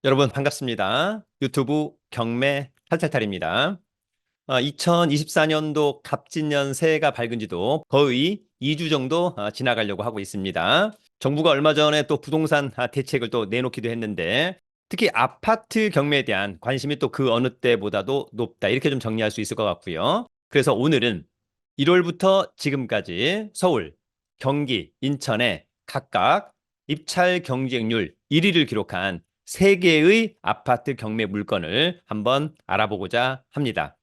여러분 반갑습니다. 유튜브 경매 탈탈탈입니다. 2024년도 갑진년 새해가 밝은 지도 거의 2주 정도 지나가려고 하고 있습니다. 정부가 얼마 전에 또 부동산 대책을 또 내놓기도 했는데 특히 아파트 경매에 대한 관심이 또 그 어느 때보다도 높다. 이렇게 좀 정리할 수 있을 것 같고요. 그래서 오늘은 1월부터 지금까지 서울, 경기, 인천에 각각 입찰 경쟁률 1위를 기록한 3개의 아파트 경매 물건을 한번 알아보고자 합니다.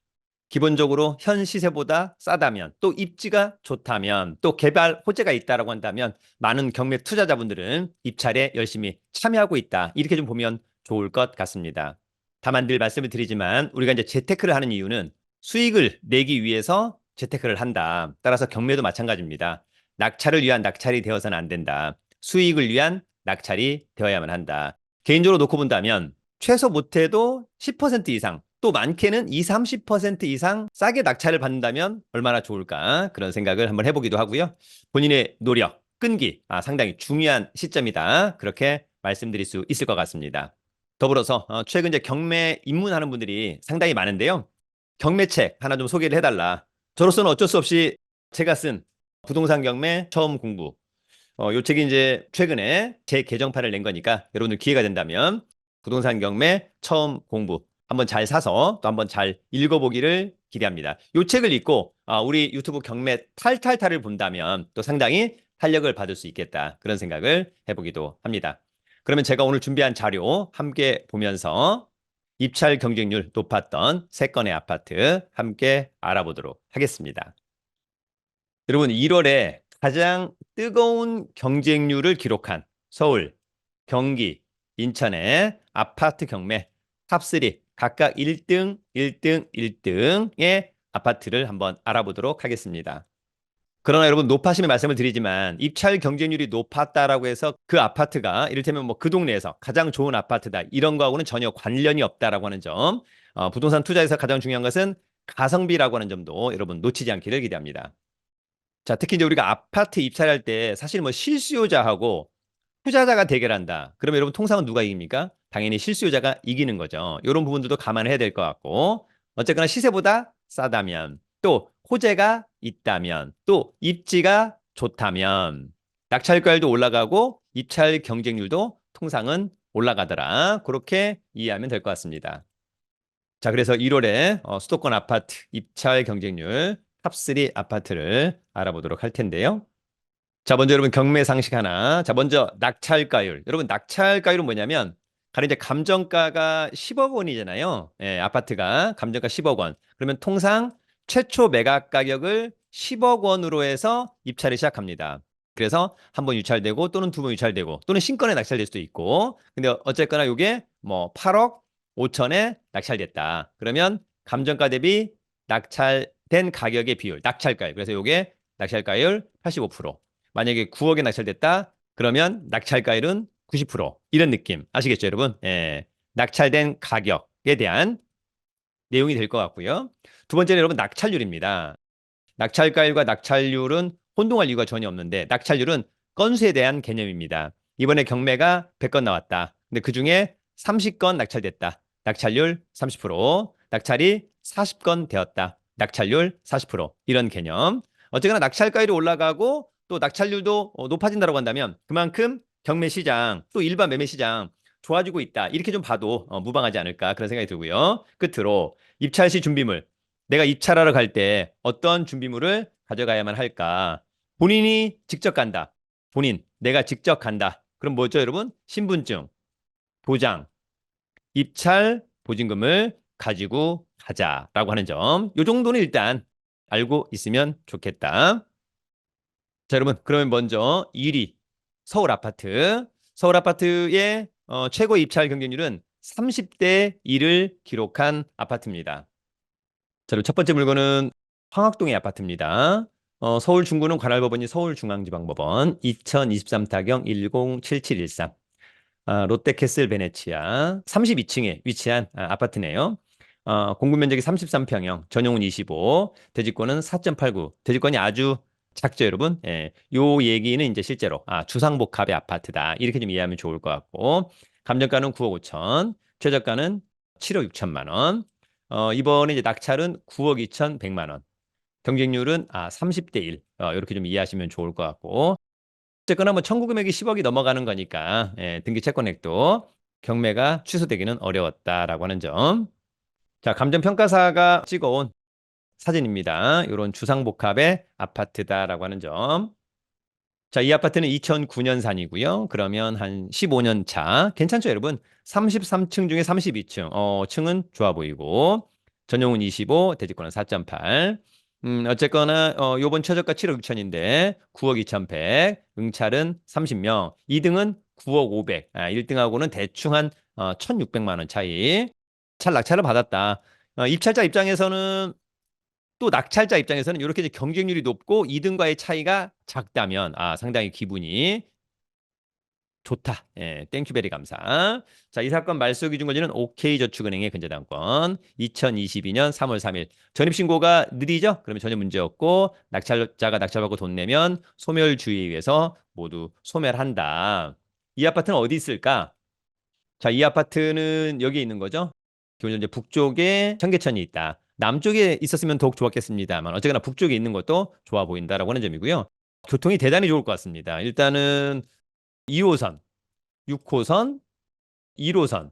기본적으로 현 시세보다 싸다면, 또 입지가 좋다면, 또 개발 호재가 있다라고 한다면 많은 경매 투자자분들은 입찰에 열심히 참여하고 있다. 이렇게 좀 보면 좋을 것 같습니다. 다만 늘 말씀을 드리지만 우리가 이제 재테크를 하는 이유는 수익을 내기 위해서 재테크를 한다. 따라서 경매도 마찬가지입니다. 낙찰을 위한 낙찰이 되어서는 안 된다. 수익을 위한 낙찰이 되어야만 한다. 개인적으로 놓고 본다면 최소 못해도 10% 이상, 또 많게는 20, 30% 이상 싸게 낙찰을 받는다면 얼마나 좋을까 그런 생각을 한번 해보기도 하고요. 본인의 노력, 끈기 상당히 중요한 시점이다. 그렇게 말씀드릴 수 있을 것 같습니다. 더불어서 최근 이제 경매 입문하는 분들이 상당히 많은데요. 경매책 하나 좀 소개를 해달라. 저로서는 어쩔 수 없이 제가 쓴 부동산 경매 처음 공부. 요 책이 이제 최근에 제 개정판을 낸 거니까 여러분들 기회가 된다면 부동산 경매 처음 공부 한번 잘 사서 또 한번 잘 읽어보기를 기대합니다. 요 책을 읽고 우리 유튜브 경매 탈탈탈을 본다면 또 상당히 탄력을 받을 수 있겠다. 그런 생각을 해보기도 합니다. 그러면 제가 오늘 준비한 자료 함께 보면서 입찰 경쟁률 높았던 3건의 아파트 함께 알아보도록 하겠습니다. 여러분 1월에 가장 뜨거운 경쟁률을 기록한 서울, 경기, 인천의 아파트 경매 탑3 각각 1등, 1등, 1등의 아파트를 한번 알아보도록 하겠습니다. 그러나 여러분 높아심의 말씀을 드리지만 입찰 경쟁률이 높았다라고 해서 그 아파트가 이를테면 뭐 그 동네에서 가장 좋은 아파트다 이런 거하고는 전혀 관련이 없다라고 하는 점 부동산 투자에서 가장 중요한 것은 가성비라고 하는 점도 여러분 놓치지 않기를 기대합니다. 자, 특히 이제 우리가 아파트 입찰할 때 사실 뭐 실수요자하고 투자자가 대결한다. 그러면 여러분 통상은 누가 이깁니까? 당연히 실수요자가 이기는 거죠. 이런 부분들도 감안해야 될 것 같고 어쨌거나 시세보다 싸다면 또 호재가 있다면 또 입지가 좋다면 낙찰가율도 올라가고 입찰 경쟁률도 통상은 올라가더라. 그렇게 이해하면 될 것 같습니다. 자, 그래서 1월에 수도권 아파트 입찰 경쟁률 탑3 아파트를 알아보도록 할 텐데요. 자, 먼저 여러분 경매 상식 하나. 자, 먼저 낙찰가율. 여러분 낙찰가율은 뭐냐면 가령 이제 감정가가 10억 원이잖아요. 예, 아파트가 감정가 10억 원. 그러면 통상 최초 매각 가격을 10억 원으로 해서 입찰을 시작합니다. 그래서 한 번 유찰되고 또는 두 번 유찰되고 또는 신건에 낙찰될 수도 있고. 근데 어쨌거나 이게 뭐 8억 5천에 낙찰됐다. 그러면 감정가 대비 낙찰된 가격의 비율, 낙찰가율. 그래서 이게 낙찰가율 85%. 만약에 9억에 낙찰됐다. 그러면 낙찰가율은 90%. 이런 느낌. 아시겠죠, 여러분? 예. 낙찰된 가격에 대한 내용이 될 것 같고요. 두 번째는 여러분 낙찰률입니다. 낙찰가율과 낙찰률은 혼동할 이유가 전혀 없는데 낙찰률은 건수에 대한 개념입니다. 이번에 경매가 100건 나왔다. 근데 그중에 30건 낙찰됐다. 낙찰률 30%, 낙찰이 40건 되었다. 낙찰률 40%. 이런 개념. 어쨌거나 낙찰가율이 올라가고 또 낙찰률도 높아진다고 한다면 그만큼 경매 시장 또 일반 매매 시장 좋아지고 있다. 이렇게 좀 봐도 무방하지 않을까 그런 생각이 들고요. 끝으로 입찰 시 준비물. 내가 입찰하러 갈 때 어떤 준비물을 가져가야만 할까? 본인이 직접 간다. 내가 직접 간다. 그럼 뭐죠, 여러분? 신분증, 도장, 입찰 보증금을 가지고 가자라고 하는 점. 요 정도는 일단 알고 있으면 좋겠다. 자, 여러분, 그러면 먼저 1위 서울 아파트. 서울 아파트의 최고 입찰 경쟁률은 30대 1을 기록한 아파트입니다. 자, 그리고 첫 번째 물건은 황학동의 아파트입니다. 서울 중구는 관할법원이 서울중앙지방법원 2023타경 107713 롯데캐슬 베네치아 32층에 위치한 아파트네요. 공급 면적이 33평형, 전용은 25, 대지권은 4.89. 대지권이 아주 작죠, 여러분? 예. 요 얘기는 이제 실제로 주상복합의 아파트다. 이렇게 좀 이해하면 좋을 것 같고. 감정가는 9억 5천, 최저가는 7억 6천만 원. 이번에 이제 낙찰은 9억 2천 100만 원. 경쟁률은 30대 1. 이렇게 좀 이해하시면 좋을 것 같고. 어쨌거나 뭐 청구 금액이 10억이 넘어가는 거니까 등기 채권액도 경매가 취소되기는 어려웠다라고 하는 점. 자, 감정평가사가 찍어온 사진입니다. 이런 주상복합의 아파트다라고 하는 점. 자, 이 아파트는 2009년산이고요. 그러면 한 15년 차. 괜찮죠, 여러분? 33층 중에 32층. 층은 좋아 보이고. 전용은 25, 대지권은 4.8. 어쨌거나 요번 최저가 7억 6천인데 9억 2,100. 응찰은 30명. 2등은 9억 500. 1등하고는 대충 한 1,600만 원 차이. 잘 낙찰을 받았다. 입찰자 입장에서는 또 낙찰자 입장에서는 이렇게 이제 경쟁률이 높고 2등과의 차이가 작다면 상당히 기분이 좋다. 땡큐베리 감사. 자, 이 사건 말소 기준 권리는 OK저축은행의 근저당권. 2022년 3월 3일. 전입신고가 느리죠? 그러면 전혀 문제 없고 낙찰자가 낙찰받고 돈 내면 소멸주의에 의해서 모두 소멸한다. 이 아파트는 어디 있을까? 자, 이 아파트는 여기 있는 거죠. 기본적으로 이제 북쪽에 청계천이 있다. 남쪽에 있었으면 더욱 좋았겠습니다만 어쨌거나 북쪽에 있는 것도 좋아 보인다라고 하는 점이고요. 교통이 대단히 좋을 것 같습니다. 일단은 2호선, 6호선, 1호선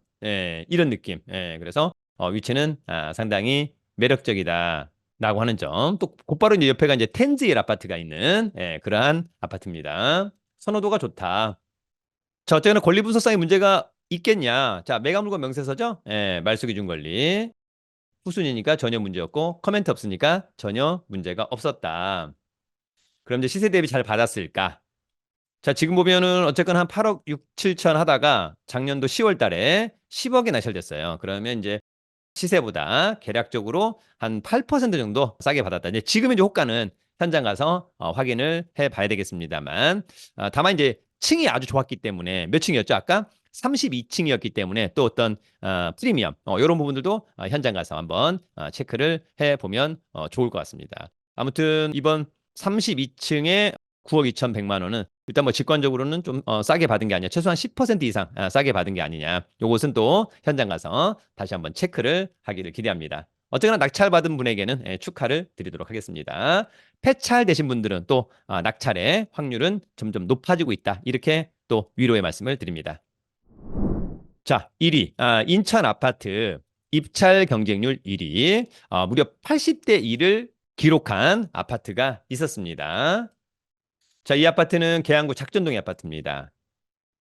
이런 느낌. 그래서 위치는 상당히 매력적이다라고 하는 점. 또 곧바로 이제 옆에가 이제 텐즈일 아파트가 있는 그러한 아파트입니다. 선호도가 좋다. 자, 어쨌거나 권리 분석상의 문제가 있겠냐? 자, 매각물건 명세서죠? 말소기준 권리. 후순위니까 전혀 문제 없고 커멘트 없으니까 전혀 문제가 없었다. 그럼 이제 시세 대비 잘 받았을까? 자, 지금 보면은 어쨌건 한 8억 6, 7천 하다가 작년도 10월 달에 10억에 낙찰됐어요. 그러면 이제 시세보다 계략적으로 한 8% 정도 싸게 받았다. 이제 지금 이제 호가는 현장 가서 확인을 해 봐야 되겠습니다만, 다만 이제 층이 아주 좋았기 때문에 몇 층이었죠? 아까 32층이었기 때문에 또 어떤 프리미엄 이런 부분들도 현장 가서 한번 체크를 해 보면 좋을 것 같습니다. 아무튼 이번 32층에 9억 2,100만 원은 일단 뭐 직관적으로는 좀 싸게 받은 게 아니냐. 최소한 10% 이상 싸게 받은 게 아니냐. 요것은 또 현장 가서 다시 한번 체크를 하기를 기대합니다. 어쨌거나 낙찰받은 분에게는 축하를 드리도록 하겠습니다. 폐찰되신 분들은 또 낙찰의 확률은 점점 높아지고 있다. 이렇게 또 위로의 말씀을 드립니다. 자, 1위. 인천 아파트 입찰 경쟁률 1위. 무려 80대 1을 기록한 아파트가 있었습니다. 자, 이 아파트는 계양구 작전동의 아파트입니다.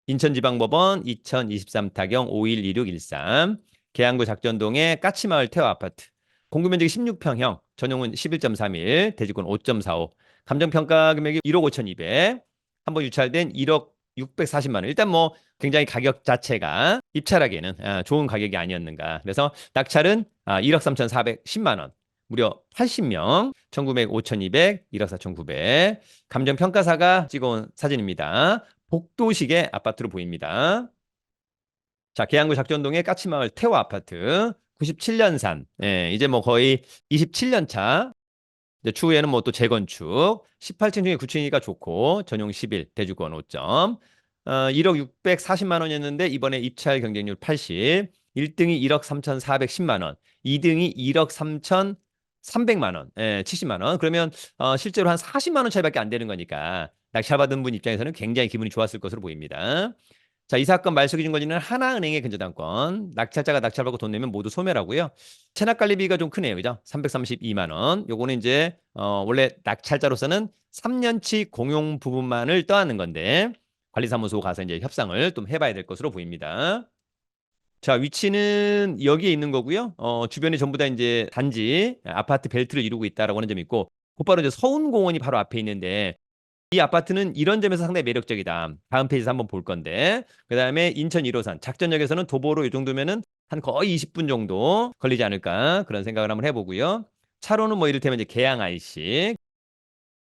인천지방법원 2023 타경 512613 계양구 작전동의 까치마을 태화 아파트. 공급면적이 16평형, 전용은 11.31, 대지권 5.45, 감정평가 금액이 1억 5,200, 한번 유찰된 1억 640만 원. 일단 뭐 굉장히 가격 자체가 입찰하기에는 좋은 가격이 아니었는가. 그래서 낙찰은 1억 3,410만 원. 무려 80명, 1,900, 5,200, 1억 4,900. 감정평가사가 찍어온 사진입니다. 복도식의 아파트로 보입니다. 자, 계양구 작전동의 까치마을 태화 아파트 97년산. 이제 뭐 거의 27년 차. 이제 추후에는 뭐 또 재건축. 18층 중에 9층이니까 좋고 전용 11, 대주권 5점. 1억 640만 원이었는데 이번에 입찰 경쟁률 80. 1등이 1억 3,410만 원. 2등이 1억 3,300만 원. 70만 원. 그러면 실제로 한 40만 원 차이밖에 안 되는 거니까 낙찰받은 분 입장에서는 굉장히 기분이 좋았을 것으로 보입니다. 자, 이 사건 말소 기준 권리는 하나은행의 근저당권. 낙찰자가 낙찰받고 돈 내면 모두 소멸하고요. 체납관리비가 좀 크네요. 그죠? 332만 원. 요거는 이제 원래 낙찰자로서는 3년치 공용 부분만을 떠안는 건데 관리사무소 가서 이제 협상을 좀 해봐야 될 것으로 보입니다. 자, 위치는 여기에 있는 거고요. 주변이 전부 다 이제 단지 아파트 벨트를 이루고 있다라고 하는 점이 있고 곧바로 이제 서운공원이 바로 앞에 있는데 이 아파트는 이런 점에서 상당히 매력적이다. 다음 페이지에서 한번 볼 건데. 그다음에 인천 1호선 작전역에서는 도보로 이 정도면은 한 거의 20분 정도 걸리지 않을까 그런 생각을 한번 해보고요. 차로는 뭐 이를테면 이제 계양 IC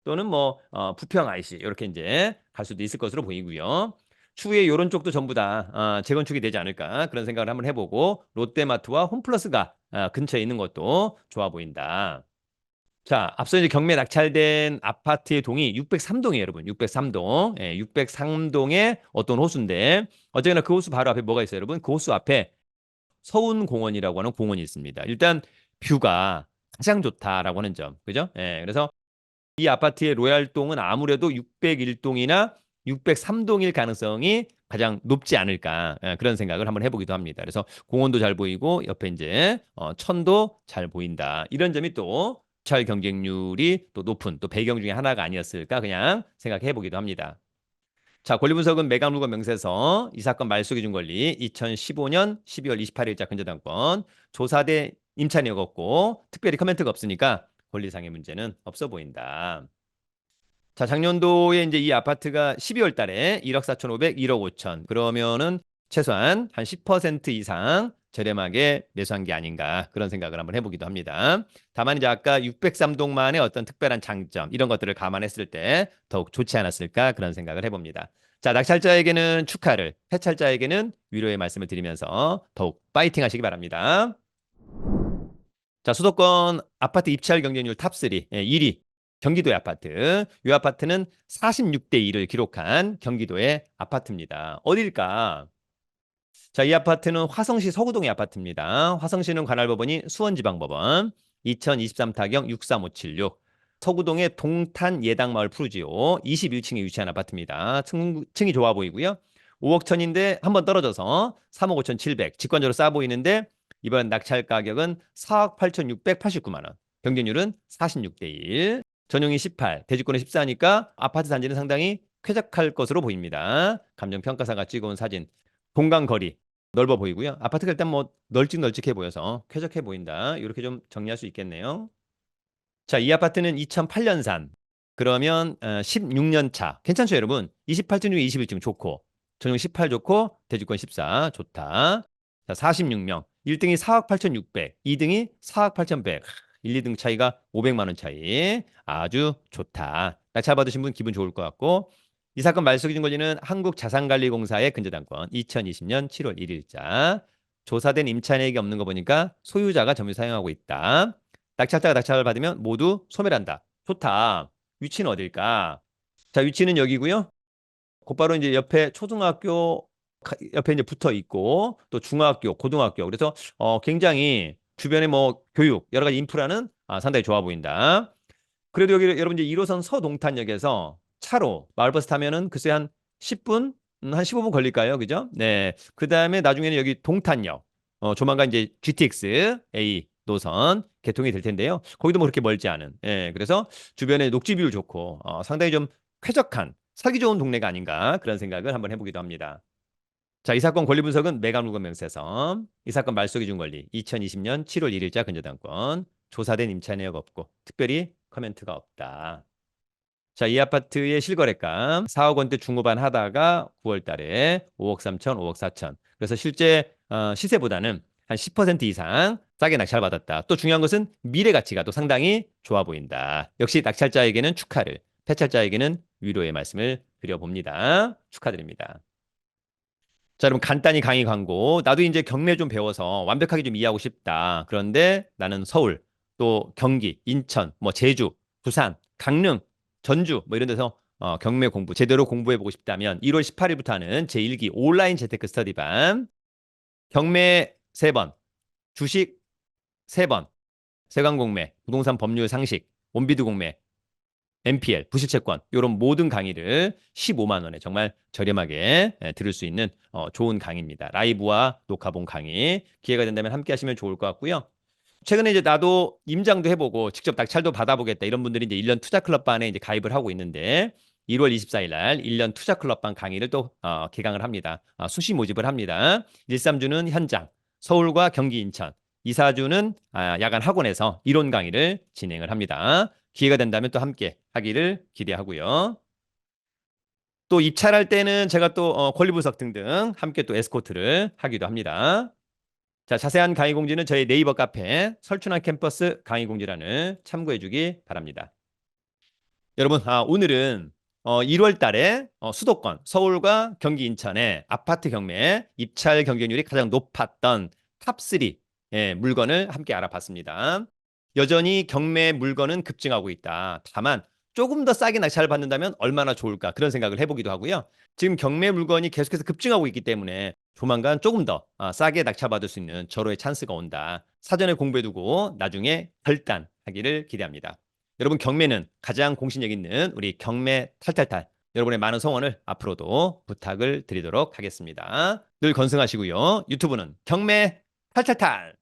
또는 뭐 부평 IC 이렇게 이제 갈 수도 있을 것으로 보이고요. 추후에 이런 쪽도 전부 다 재건축이 되지 않을까 그런 생각을 한번 해보고 롯데마트와 홈플러스가 근처에 있는 것도 좋아 보인다. 자, 앞서 이제 경매 낙찰된 아파트의 동이 603동이에요, 여러분. 603동. 예, 603동의 어떤 호수인데, 어쨌거나 그 호수 바로 앞에 뭐가 있어요, 여러분? 그 호수 앞에 서운공원이라고 하는 공원이 있습니다. 일단 뷰가 가장 좋다라고 하는 점. 그죠? 예, 그래서 이 아파트의 로얄동은 아무래도 601동이나 603동일 가능성이 가장 높지 않을까. 예, 그런 생각을 한번 해보기도 합니다. 그래서 공원도 잘 보이고 옆에 이제 천도 잘 보인다. 이런 점이 또 주차할 경쟁률이 또 높은 또 배경 중에 하나가 아니었을까 그냥 생각해 보기도 합니다. 자, 권리 분석은 매각물건 명세서 이 사건 말소 기준 권리 2015년 12월 28일자 근저당권 조사대 임차인이 없고 특별히 커멘트가 없으니까 권리상의 문제는 없어 보인다. 자, 작년도에 이제 이 아파트가 12월 달에 1억 4,500, 1억 5천. 그러면은 최소한 한 10% 이상 저렴하게 매수한 게 아닌가 그런 생각을 한번 해보기도 합니다. 다만 이제 아까 603동만의 어떤 특별한 장점 이런 것들을 감안했을 때 더욱 좋지 않았을까 그런 생각을 해봅니다. 자, 낙찰자에게는 축하를, 해찰자에게는 위로의 말씀을 드리면서 더욱 파이팅 하시기 바랍니다. 자, 수도권 아파트 입찰 경쟁률 탑3 1위 경기도의 아파트. 이 아파트는 46대 1을 기록한 경기도의 아파트입니다. 어딜까? 자, 이 아파트는 화성시 서구동의 아파트입니다. 화성시는 관할법원이 수원지방법원 2023 타경 63576 서구동의 동탄 예당마을 푸르지오 21층에 위치한 아파트입니다. 층이 좋아 보이고요. 5억 천인데 한 번 떨어져서 3억 5천 7백 직관적으로 싸 보이는데 이번 낙찰 가격은 4억 8,689만 원. 경쟁률은 46대 1. 전용이 18, 대지권은 14니까 아파트 단지는 상당히 쾌적할 것으로 보입니다. 감정평가사가 찍어온 사진. 공간 거리 넓어 보이고요. 아파트가 일단 뭐 널찍널찍해 보여서 쾌적해 보인다. 이렇게 좀 정리할 수 있겠네요. 자, 이 아파트는 2008년산. 그러면 16년 차. 괜찮죠, 여러분? 28층 중에 21층 좋고, 전용 18 좋고, 대지권 14 좋다. 자, 46명. 1등이 4억 8,600, 2등이 4억 8,100. 1, 2등 차이가 500만 원 차이. 아주 좋다. 낙찰 받으신 분 기분 좋을 것 같고, 이 사건 말소 기준 권리는 한국자산관리공사의 근저당권 2020년 7월 1일자. 조사된 임차인에게 없는 거 보니까 소유자가 점유 사용하고 있다. 낙찰자가 낙찰을 받으면 모두 소멸한다. 좋다. 위치는 어딜까? 자, 위치는 여기고요. 곧바로 이제 옆에 초등학교 옆에 이제 붙어 있고 또 중학교, 고등학교. 그래서 굉장히 주변에 뭐 교육 여러 가지 인프라는 상당히 좋아 보인다. 그래도 여기 여러분 이제 1호선 서동탄역에서 차로 마을버스 타면은 글쎄 한 10분, 한 15분 걸릴까요? 그죠? 네. 그다음에 나중에는 여기 동탄역. 조만간 이제 GTX A 노선 개통이 될 텐데요. 거기도 뭐 그렇게 멀지 않은. 예. 그래서 주변에 녹지 뷰 좋고 상당히 좀 쾌적한 살기 좋은 동네가 아닌가 그런 생각을 한번 해보기도 합니다. 자, 이 사건 권리 분석은 매각물건 명세서. 이 사건 말소 기준 권리 2020년 7월 1일자 근저당권. 조사된 임차 내역 없고 특별히 커멘트가 없다. 자, 이 아파트의 실거래가 4억 원대 중후반 하다가 9월 달에 5억 3천, 5억 4천. 그래서 실제 시세보다는 한 10% 이상 싸게 낙찰받았다. 또 중요한 것은 미래 가치가 또 상당히 좋아 보인다. 역시 낙찰자에게는 축하를, 폐찰자에게는 위로의 말씀을 드려봅니다. 축하드립니다. 자, 그럼 간단히 강의 광고. 나도 이제 경매 좀 배워서 완벽하게 좀 이해하고 싶다. 그런데 나는 서울, 또 경기, 인천, 뭐 제주, 부산, 강릉, 전주 뭐 이런 데서 경매 공부 제대로 공부해보고 싶다면 1월 18일부터 하는 제1기 온라인 재테크 스터디반 경매 3번, 주식 3번, 세관 공매, 부동산 법률 상식, 원비드 공매, MPL, 부실채권 이런 모든 강의를 15만 원에 정말 저렴하게 들을 수 있는 좋은 강의입니다. 라이브와 녹화본 강의 기회가 된다면 함께 하시면 좋을 것 같고요. 최근에 이제 나도 임장도 해보고 직접 낙찰도 받아보겠다 이런 분들이 이제 1년 투자 클럽반에 이제 가입을 하고 있는데 1월 24일 날 1년 투자 클럽반 강의를 또 개강을 합니다. 수시 모집을 합니다. 1, 3주는 현장, 서울과 경기, 인천, 2, 4주는 야간 학원에서 이론 강의를 진행을 합니다. 기회가 된다면 또 함께 하기를 기대하고요. 또 입찰할 때는 제가 또 권리 분석 등등 함께 또 에스코트를 하기도 합니다. 자, 자세한 강의 공지는 저희 네이버 카페 설춘환 캠퍼스 강의 공지란을 참고해 주기 바랍니다. 여러분, 오늘은 1월 달에 수도권 서울과 경기 인천의 아파트 경매 입찰 경쟁률이 가장 높았던 탑3 물건을 함께 알아봤습니다. 여전히 경매 물건은 급증하고 있다. 다만 조금 더 싸게 낙찰을 받는다면 얼마나 좋을까 그런 생각을 해보기도 하고요. 지금 경매 물건이 계속해서 급증하고 있기 때문에 조만간 조금 더 싸게 낙찰받을 수 있는 절호의 찬스가 온다. 사전에 공부해두고 나중에 결단하기를 기대합니다. 여러분 경매는 가장 공신력 있는 우리 경매 탈탈탈 여러분의 많은 성원을 앞으로도 부탁을 드리도록 하겠습니다. 늘 건승하시고요. 유튜브는 경매 탈탈탈